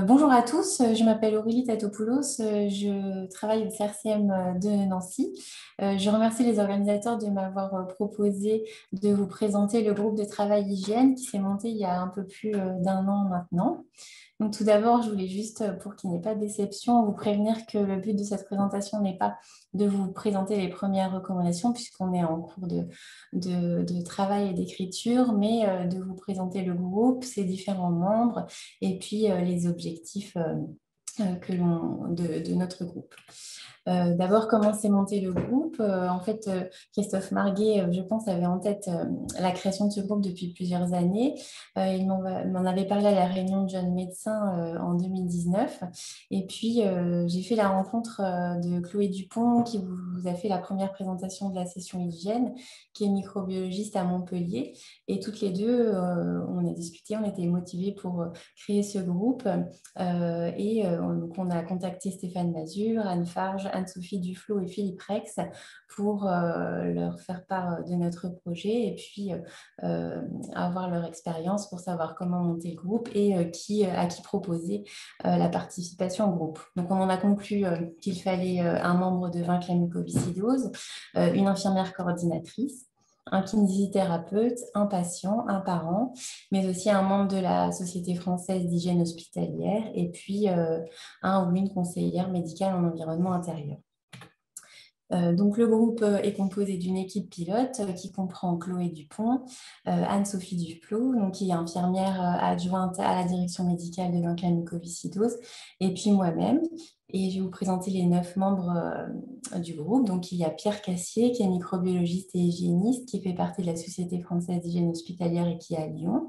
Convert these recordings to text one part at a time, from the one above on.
Bonjour à tous, je m'appelle Aurélie Tatopoulos, je travaille au CRCM de Nancy. Je remercie les organisateurs de m'avoir proposé de vous présenter le groupe de travail hygiène qui s'est monté il y a un peu plus d'un an maintenant. Donc tout d'abord, je voulais juste, pour qu'il n'y ait pas de déception, vous prévenir que le but de cette présentation n'est pas de vous présenter les premières recommandations puisqu'on est en cours de travail et d'écriture, mais de vous présenter le groupe, ses différents membres et puis les objectifs de notre groupe. D'abord, comment s'est monté le groupe? En fait, Christophe Marguet, je pense, avait en tête la création de ce groupe depuis plusieurs années. Il m'en avait parlé à la réunion de jeunes médecins en 2019. Et puis, j'ai fait la rencontre de Chloé Dupont, qui vous a fait la première présentation de la session hygiène, qui est microbiologiste à Montpellier. Et toutes les deux, on a discuté, on était motivés pour créer ce groupe. Donc on a contacté Stéphane Mazur, Anne Farge, Anne-Sophie Duflo et Philippe Rex pour leur faire part de notre projet et puis avoir leur expérience pour savoir comment monter le groupe et à qui proposer la participation au groupe. Donc on en a conclu qu'il fallait un membre de vaincre la mucoviscidose, une infirmière coordinatrice, un kinésithérapeute, un patient, un parent, mais aussi un membre de la Société française d'hygiène hospitalière et puis un ou une conseillère médicale en environnement intérieur. Donc, le groupe est composé d'une équipe pilote qui comprend Chloé Dupont, Anne-Sophie Duflo, donc, qui est infirmière adjointe à la direction médicale de la mucoviscidose, et puis moi-même. Et je vais vous présenter les 9 membres du groupe. Donc, il y a Pierre Cassier, qui est microbiologiste et hygiéniste, qui fait partie de la Société française d'hygiène hospitalière et qui est à Lyon.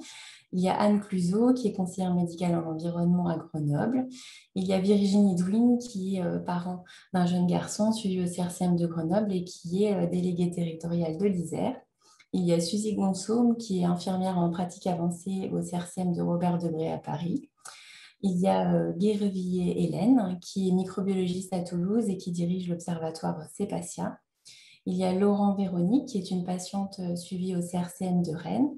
Il y a Anne Cluzot, qui est conseillère médicale en environnement à Grenoble. Il y a Virginie Douine, qui est parent d'un jeune garçon suivi au CRCM de Grenoble et qui est déléguée territoriale de l'Isère. Il y a Suzy Gonçaume, qui est infirmière en pratique avancée au CRCM de Robert Debré à Paris. Il y a Guérevilliers Hélène, qui est microbiologiste à Toulouse et qui dirige l'observatoire CEPACIA. Il y a Laurent Véronique, qui est une patiente suivie au CRCM de Rennes.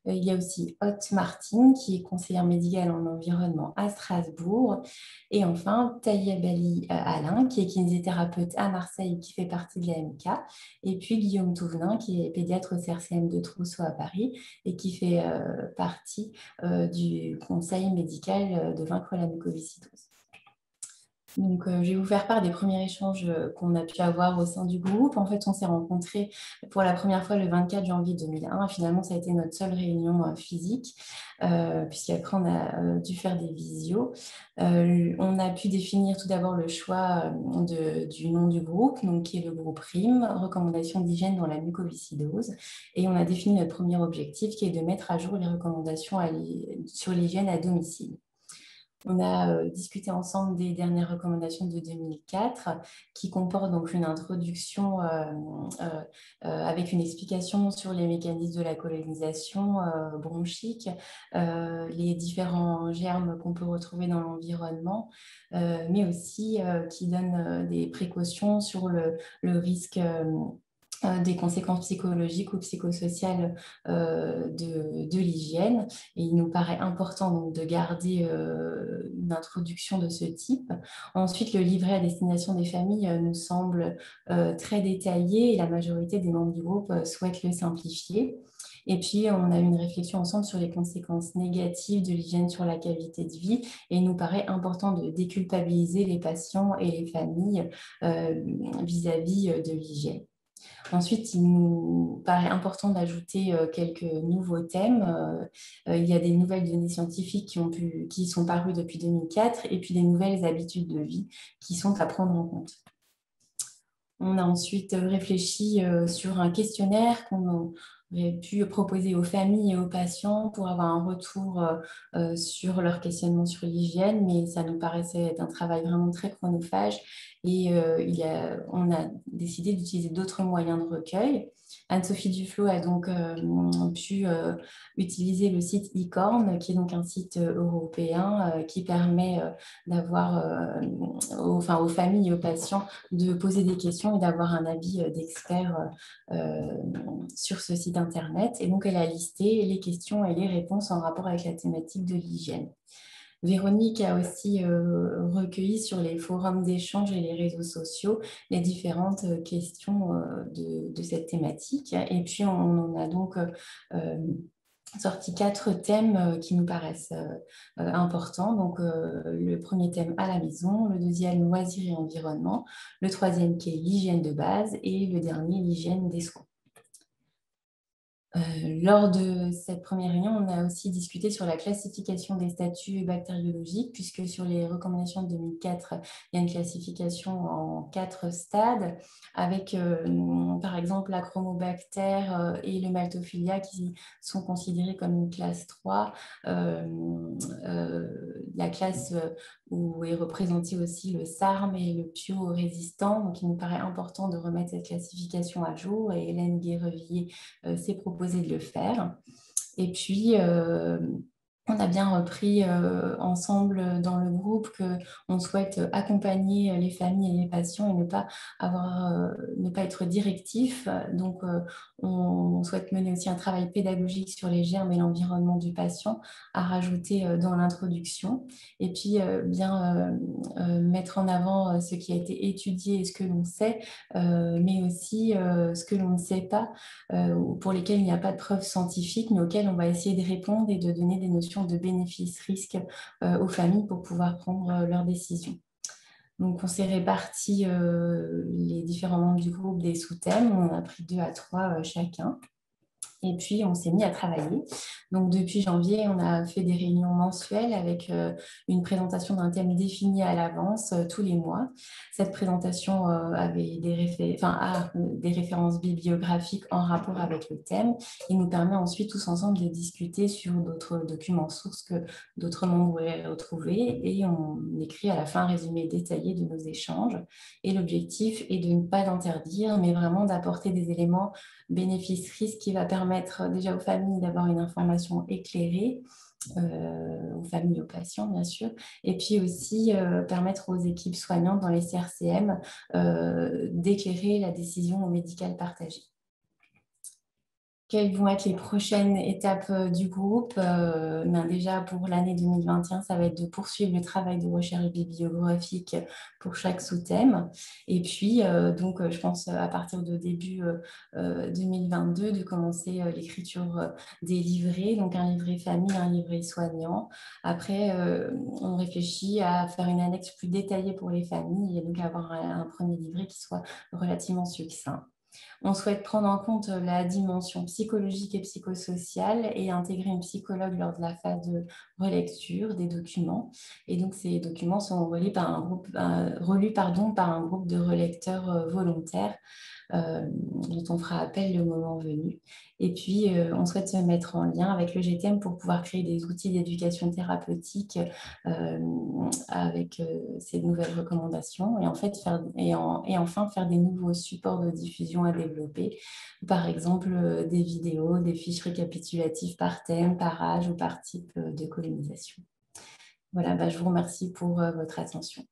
Il y a aussi Haute Martine, qui est conseillère médicale en environnement à Strasbourg. Et enfin, Taïeb Ali Alain, qui est kinésithérapeute à Marseille, qui fait partie de la MK. Et puis Guillaume Touvenin, qui est pédiatre au CRCM de Trousseau à Paris et qui fait partie du conseil médical de vaincre la mucoviscidose. Donc, je vais vous faire part des premiers échanges qu'on a pu avoir au sein du groupe. En fait, on s'est rencontrés pour la première fois le 24 janvier 2001. Finalement, ça a été notre seule réunion physique, puisqu'après, on a dû faire des visios. On a pu définir tout d'abord le choix du nom du groupe, donc, qui est le groupe RIM, Recommandations d'hygiène dans la mucoviscidose. Et on a défini notre premier objectif, qui est de mettre à jour les recommandations sur l'hygiène à domicile. On a discuté ensemble des dernières recommandations de 2004 qui comportent donc une introduction avec une explication sur les mécanismes de la colonisation bronchique, les différents germes qu'on peut retrouver dans l'environnement, mais aussi qui donne des précautions sur le risque des conséquences psychologiques ou psychosociales de l'hygiène. Et il nous paraît important donc, de garder une introduction de ce type. Ensuite, le livret à destination des familles nous semble très détaillé et la majorité des membres du groupe souhaitent le simplifier. Et puis, on a eu une réflexion ensemble sur les conséquences négatives de l'hygiène sur la qualité de vie. Et il nous paraît important de déculpabiliser les patients et les familles vis-à-vis de l'hygiène. Ensuite, il nous paraît important d'ajouter quelques nouveaux thèmes. Il y a des nouvelles données scientifiques qui sont parues depuis 2004 et puis des nouvelles habitudes de vie qui sont à prendre en compte. On a ensuite réfléchi sur un questionnaire qu'on aurait pu proposer aux familles et aux patients pour avoir un retour sur leur questionnement sur l'hygiène, mais ça nous paraissait être un travail vraiment très chronophage et on a décidé d'utiliser d'autres moyens de recueil. Anne-Sophie Duflo a donc pu utiliser le site eCorn, qui est donc un site européen qui permet d'avoir aux familles et aux patients de poser des questions et d'avoir un avis d'expert sur ce site internet. Et donc, elle a listé les questions et les réponses en rapport avec la thématique de l'hygiène. Véronique a aussi recueilli sur les forums d'échange et les réseaux sociaux les différentes questions de cette thématique. Et puis, on en a donc sorti 4 thèmes qui nous paraissent importants. Donc, le premier thème à la maison, le deuxième loisirs et environnement, le troisième qui est l'hygiène de base et le dernier l'hygiène des soins. Lors de cette première réunion, on a aussi discuté sur la classification des statuts bactériologiques, puisque sur les recommandations de 2004, il y a une classification en 4 stades, avec par exemple la chromobactère et le maltophilia qui sont considérés comme une classe 3. La classe où est représenté aussi le SARM et le PIO-résistant. Donc, il nous paraît important de remettre cette classification à jour. Et Hélène Guérevier s'est proposé de le faire. Et puis, on a bien repris ensemble dans le groupe qu'on souhaite accompagner les familles et les patients et ne pas être directif. Donc, on souhaite mener aussi un travail pédagogique sur les germes et l'environnement du patient à rajouter dans l'introduction. Et puis, bien mettre en avant ce qui a été étudié et ce que l'on sait, mais aussi ce que l'on ne sait pas, pour lesquels il n'y a pas de preuves scientifiques, mais auxquels on va essayer de répondre et de donner des notions de bénéfices-risques aux familles pour pouvoir prendre leurs décisions. Donc, on s'est réparti les différents membres du groupe des sous-thèmes. On a pris 2 à 3 chacun. Et puis, on s'est mis à travailler. Donc, depuis janvier, on a fait des réunions mensuelles avec une présentation d'un thème défini à l'avance tous les mois. Cette présentation avait des références bibliographiques en rapport avec le thème et nous permet ensuite tous ensemble de discuter sur d'autres documents sources que d'autres membres pourraient retrouver. Et on écrit à la fin un résumé détaillé de nos échanges. Et l'objectif est de ne pas d'interdire, mais vraiment d'apporter des éléments bénéfice-risque qui va permettre déjà aux familles d'avoir une information éclairée, aux familles, aux patients bien sûr, et puis aussi permettre aux équipes soignantes dans les CRCM d'éclairer la décision médicale partagée. Quelles vont être les prochaines étapes du groupe? Déjà, pour l'année 2021, ça va être de poursuivre le travail de recherche bibliographique pour chaque sous-thème. Et puis, je pense à partir de début 2022, de commencer l'écriture des livrets, donc un livret famille, un livret soignant. Après, on réfléchit à faire une annexe plus détaillée pour les familles et donc avoir un premier livret qui soit relativement succinct. On souhaite prendre en compte la dimension psychologique et psychosociale et intégrer une psychologue lors de la phase de relecture des documents. Et donc, ces documents sont relus par un groupe de relecteurs volontaires dont on fera appel le moment venu. Et puis, on souhaite se mettre en lien avec le GTM pour pouvoir créer des outils d'éducation thérapeutique avec ces nouvelles recommandations et, enfin faire des nouveaux supports de diffusion à développer. Par exemple, des vidéos, des fiches récapitulatives par thème, par âge ou par type de colonisation. Voilà, je vous remercie pour votre attention.